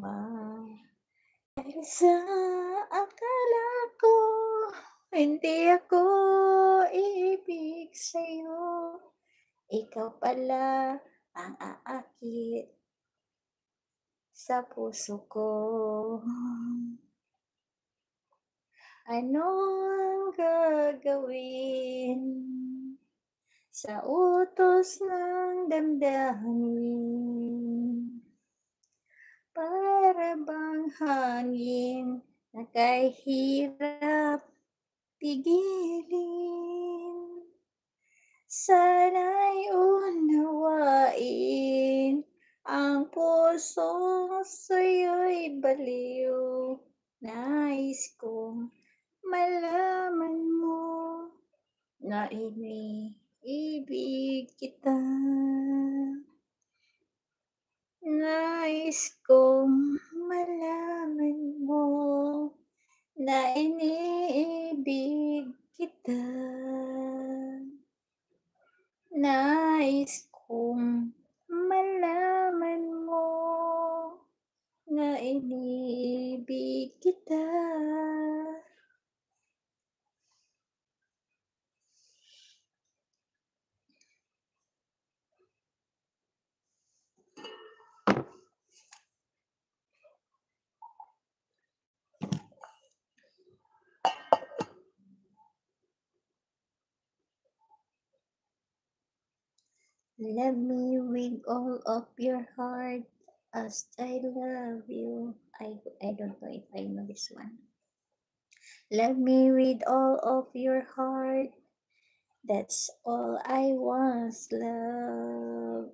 ba? Dahil sa akala ko hindi ako iibig sa'yo, ikaw pala ang aakit sa puso ko. Ano ang gagawin sa utos ng damdamin? Para bang hangin na kahirap pigilin. Sana'y unawain ang pusong sa'yo'y baliw. Nais kong malaman mo na iniibig kita. Nais kong malaman mo na iniibig kita. Nais kong malaman mo na iniibig kita. Love me with all of your heart as I love you. I don't know if I know this one. Love me with all of your heart. That's all I once loved.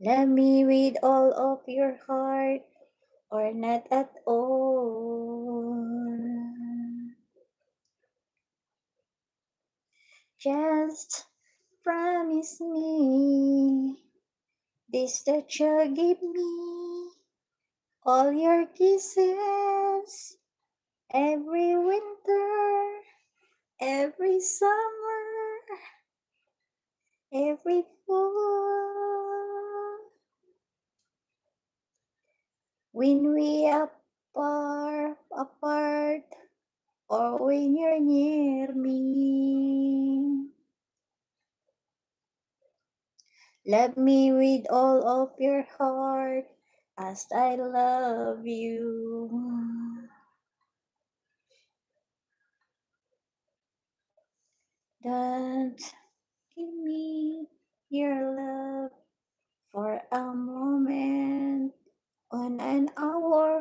Love me with all of your heart or not at all. Just promise me this, that you'll give me all your kisses every winter, every summer, every fall. When we are apart or when you're near me. Love me with all of your heart as I love you. Don't give me your love for a moment on an hour.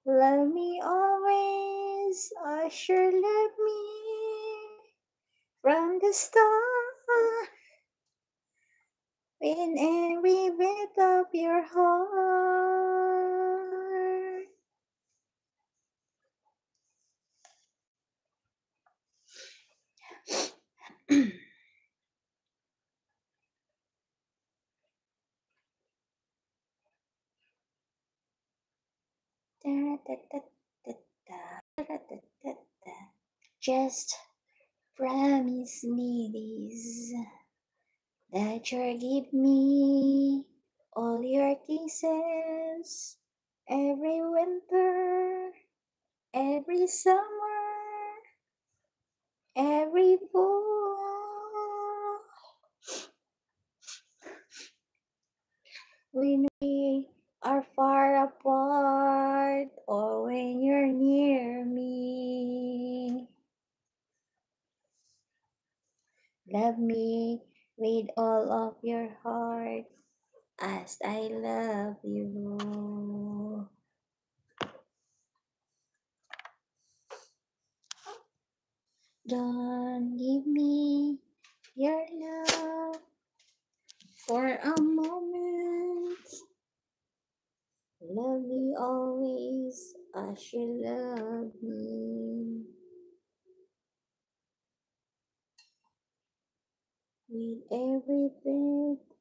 Love me always as you love me from the start. In every beat of your heart. Just promise me this, that you'll give me all your kisses every winter, every summer, every fall. When we are far apart or when you're near me. Love me with all of your heart as I love you. Don't give me your love for a moment. Love me always as you love me. With every beat